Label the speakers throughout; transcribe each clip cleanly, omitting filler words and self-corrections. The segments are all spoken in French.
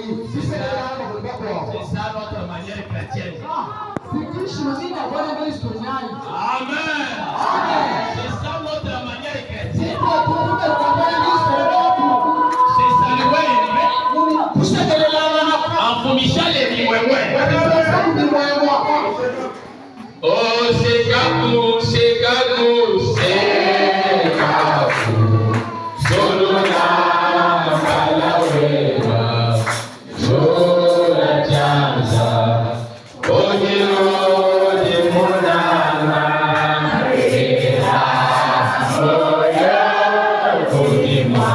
Speaker 1: C'est ça notre manière chrétienne. Amen. C'est ça notre manière chrétienne. C'est ça le way. Enfumisha les mimwewe. Oh, c'est Kaku. Solona Kalaweba. Sola Chanza. Ojiro de Monana. Oya Kodima.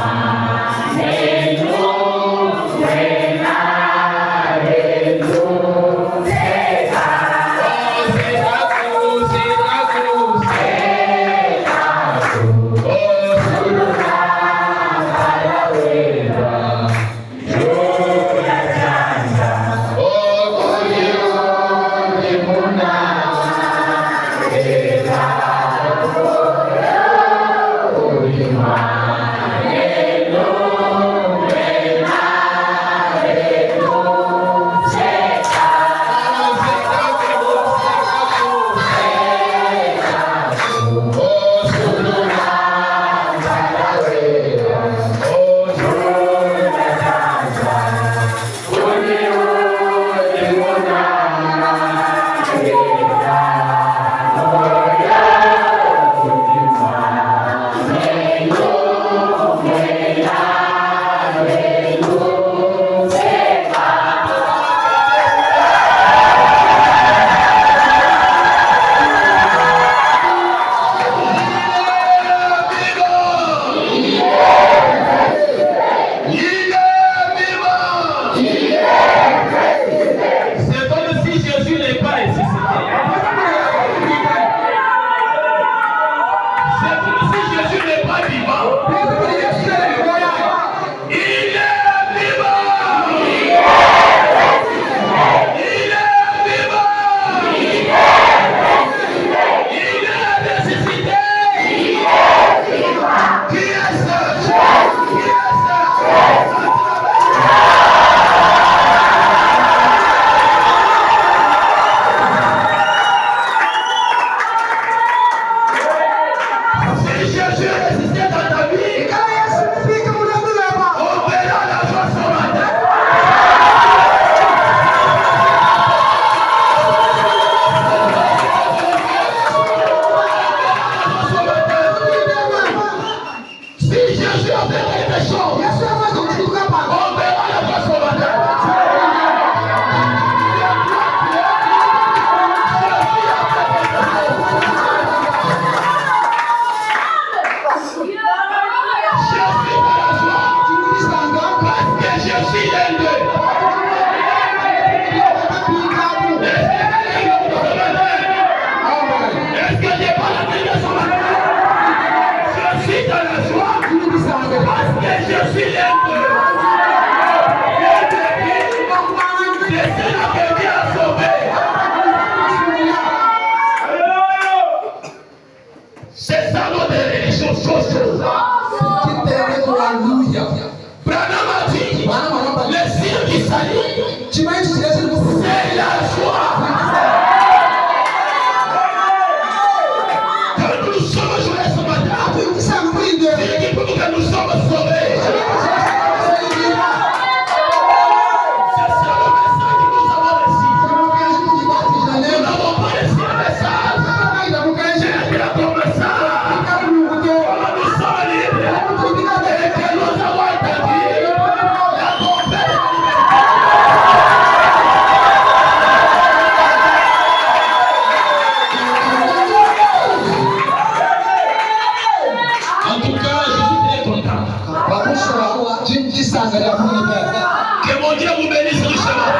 Speaker 2: Que mon Dieu vous bénisse richement.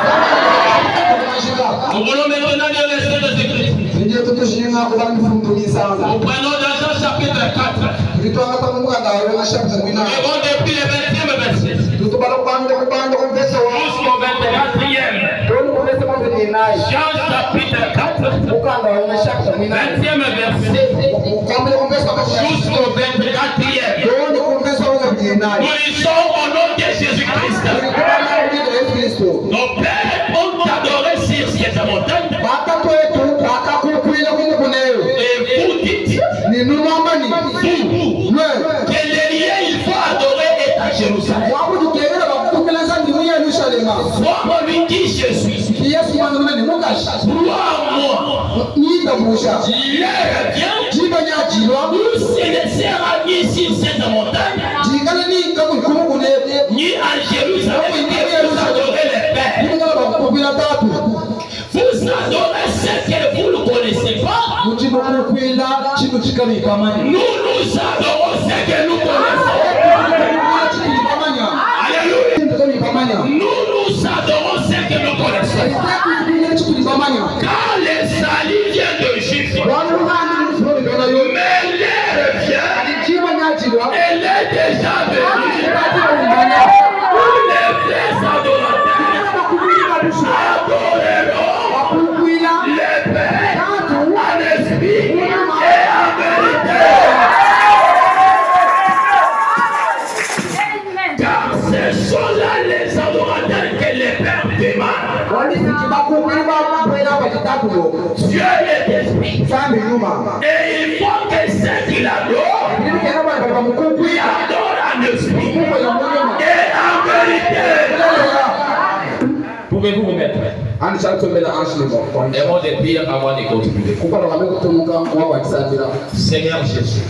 Speaker 2: Nous voulons maintenant lire les Saintes Écritures. Nous prenons dans Jean chapitre 4. Et bon depuis le 20e verset jusqu'au 24e. Jean chapitre 4, 20e verset jusqu'au 24e. Nous lisons au nom de Jésus-Christ.
Speaker 1: Nos pères ont adoré sur cette montagne. Et vous dites, vous, que le lieu il faut adorer est à Jérusalem. Moi, on lui dit Jésus. Crois-moi. L'heure vient où se laissera ni sur cette montagne, ni à Jérusalem, que vous adorez les pères. Vous adorez ce que vous ne connaissez pas. Nous adorons ce que nous connaissons. Alléluia. Nous adorons ce que nous connaissons. Quand les salis viennent de Jésus, mais l'heure vient, elle est déjà venue. Les vrais adorateurs adoreront les pères en esprit et en vérité. Car ce sont là les adorateurs que les pères demandent. Dieu est esprit. Et il faut que ceux qui l'adorent en esprit et en vérité. Pouvez-vous vous mettre? Et moi de prier avant de continuer. Seigneur Jésus,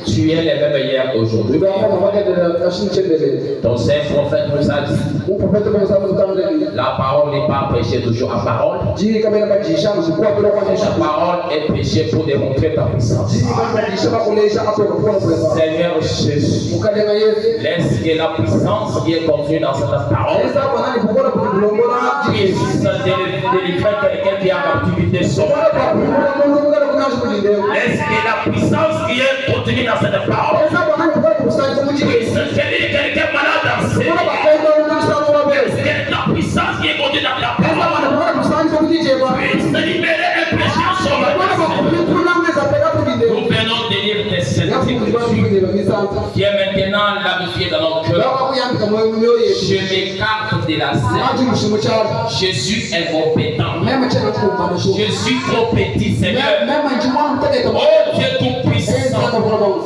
Speaker 1: tu es le même hier aujourd'hui. Ton saint prophète nous a dit, la parole n'est pas prêchée toujours à parole. La parole est prêchée pour démontrer ta puissance. Seigneur Jésus, laisse que la puissance qui est contenue dans cette parole puisse délivrer quelqu'un qui est en captivité. Laisse que la puissance qui est contenue dans cette parole puisse guérir quelqu'un malade dans ses vies. Laisse que la puissance qui est contenue dans la parole puisse libérer un péché en son nom. Nous venons de lire tes saintes écritures. Viens maintenant l'amitié dans nos cœurs. Je m'écarte de la scène. Jésus est compétent. Je suis trop petit, Seigneur. Oh Dieu tout-puissant.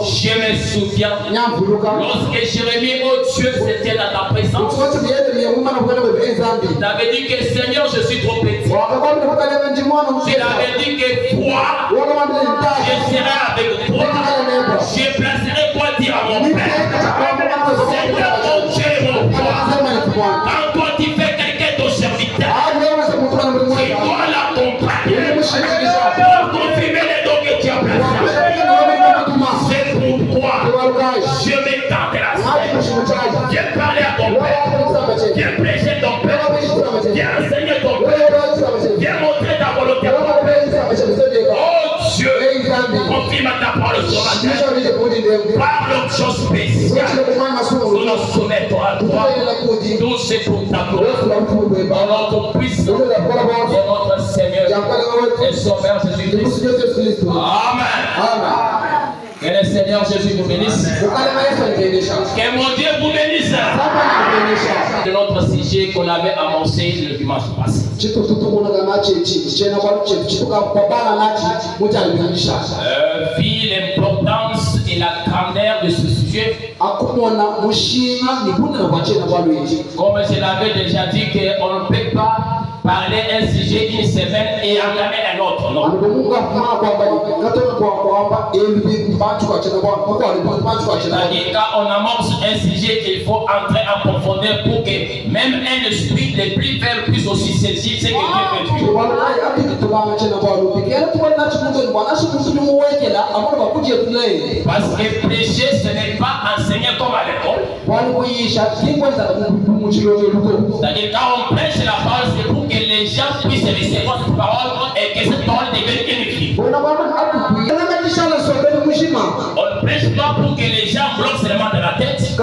Speaker 1: Je me souviens lorsque Jérémie, oh Dieu, c'était dans ta présence. Tu avais dit que Seigneur, je suis trop petit. Tu avais dit que toi, je serai avec toi. Je placerai quoi dire à mon Père. Seigneur, mon Dieu, mon roi. Quand toi tu fais quelqu'un ton serviteur, tu dois l'accompagner. Pour confirmer les dons que tu as placés. C'est pourquoi je m'étends de la scène. Viens parler à ton Père. Viens prêcher ton Père. Viens enseigner ton Père. Viens montrer ta volonté. Oh Dieu, confirme ta parole sur la terre. Parle une chose spéciale. Nous nous soumettons à toi. Tout c'est pour ta gloire. Dans notre puissance et notre Seigneur et Sauveur Jésus-Christ. Amen. Que le Seigneur Jésus vous bénisse. Que mon Dieu vous bénisse. De notre sujet qu'on avait annoncé le dimanche passé. Vu l'importance et la grandeur de ce sujet, comme je l'avais déjà dit, qu'on ne peut pas parler un sujet une semaine et entamer un autre. Non. C'est-à-dire quand on amorce un sujet, il faut entrer en profondeur pour que même un esprit les plus faibles puisse aussi saisir ce que Dieu veut dire. Parce que prêcher, ce n'est pas enseigner comme à l'école. C'est-à-dire quand on prêche la parole, c'est pour que les gens puissent recevoir cette parole et que cette parole devienne une vie. On ne prêche pas pour que les gens bloquent seulement de la tête. On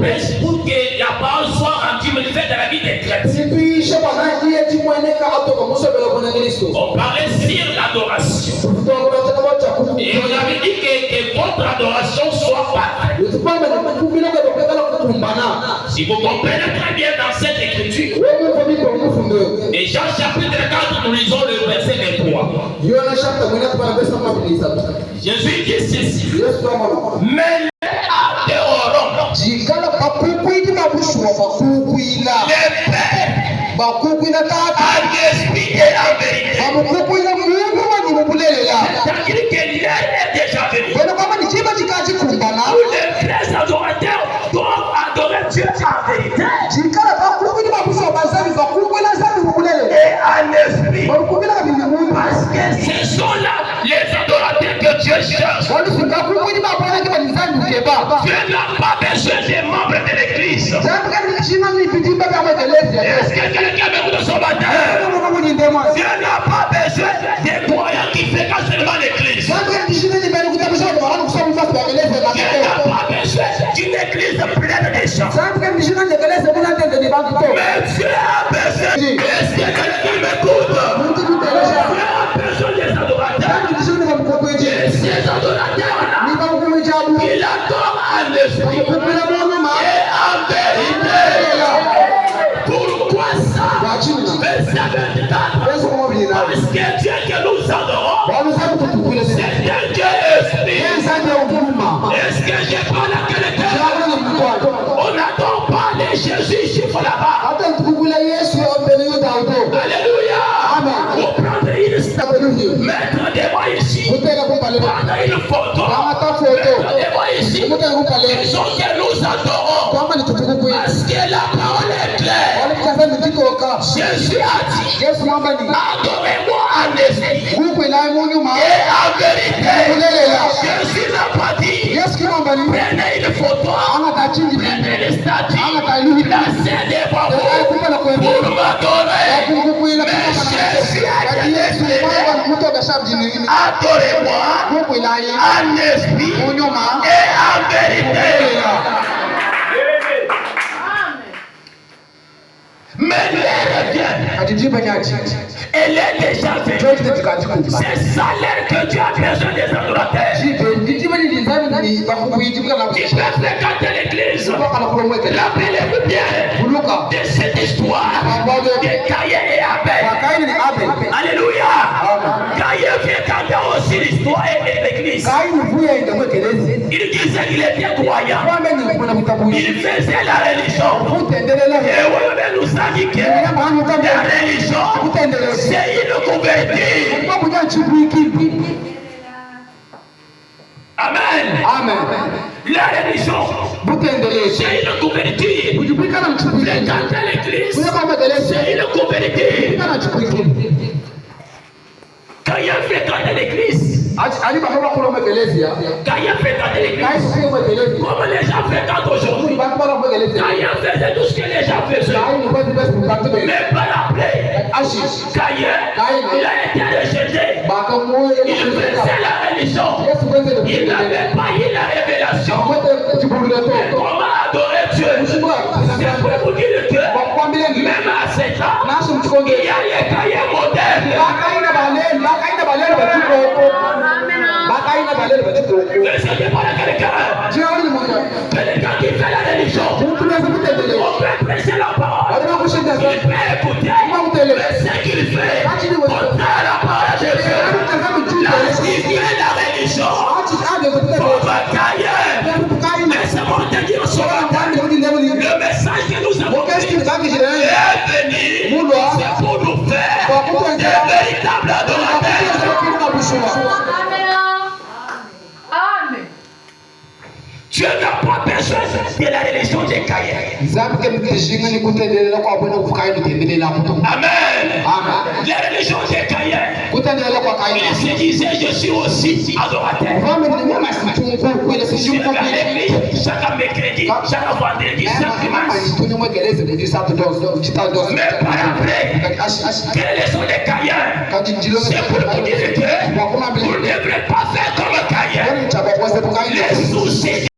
Speaker 1: prêche pour que la parole soit rendue manifeste dans la vie des chrétiens. On parlait sur l'adoration. Et on avait dit que votre adoration soit parfaite. Si vous comprenez très bien dans cette écriture, et Jean chapitre 4, nous lisons le verset 23. Jésus dit ceci. Mais adorons les pères en esprit et en vérité. C'est-à-dire que l'heure est déjà venue. Tous les vrais adorateurs doivent adorer Dieu en vérité et en esprit. Parce que ce sont là les adorateurs que Dieu cherche. Dieu n'a pas besoin des membres de l'église. Est-ce que quelqu'un veut vous de son matin? Dieu n'a pas besoin des croyants qui fréquentent seulement l'église. Dieu n'a pas besoin d'une église pleine de gens. Mais Dieu a besoin. Est-ce que quelqu'un m'écoute? Dieu a besoin des adorateurs. Et ces adorateurs-là, il adore en esprit et en vérité. Pourquoi ça? Verset 24. Parce que Dieu que nous adorons, c'est un Dieu esprit. Est-ce que j'ai pas la quelqu'un? On n'adore pas les Jésus chiffre là-bas. Alléluia. Vous prendrez une statue, mettre des voix ici, prendre une photo, mettre des voix ici. Ils ont que nous adorons. Parce que la parole est claire. Jésus a dit, adorez-moi en esprit et en vérité. Jésus n'a pas dit, prenez une photo, prenez une statue, placez des voix pour m'adorer. Mais Jésus a dit, adorez-moi en esprit et en vérité. Mais l'heure vient. Elle est déjà venue. C'est ça l'heure que Dieu a besoin des adorateurs. Qui peuvent fréquenter l'église. Rappelez-vous bien de cette histoire de Caïn et Abel. Alléluia. Caïn fréquentait aussi l'histoire de l'église. Il disait qu'il était croyant. Il faisait la religion. Et on nous a dit que la religion, c'est une couverture. Amen. La religion, c'est une couverture. Fréquenter l'église, c'est une couverture. Quand il y a fréquenté l'église, comme les gens fréquentent aujourd'hui, quand il faisait tout ce que les gens faisaient, mais par après, Caïn, il a été rejeté. Il faisait la religion. Il n'avait pas eu la révélation. Mais comment adorer Dieu? C'est pour vous dire que même à 7 ans, il y a les Caïns modernes. Quelqu'un qui fait la religion, on peut prêcher la parole, il peut écouter, mais ce qu'il fait, contraire à la parole de Dieu, là il fait la religion, on va cailler, mais c'est bon de dire ce matin, le message que nous avons dit est venu, c'est pour nous faire des véritables adorateurs. Dieu n'a pas besoin de la religion des Caïns. Amen. La religion des Caïns, il se disait, je suis aussi adorateur. Je vais à l'église chaque mercredi, chaque vendredi, chaque dimanche. Mais par après, quelle est la religion des Caïns? C'est pour vous dire que vous ne devrez pas faire comme Caïn. Les soucis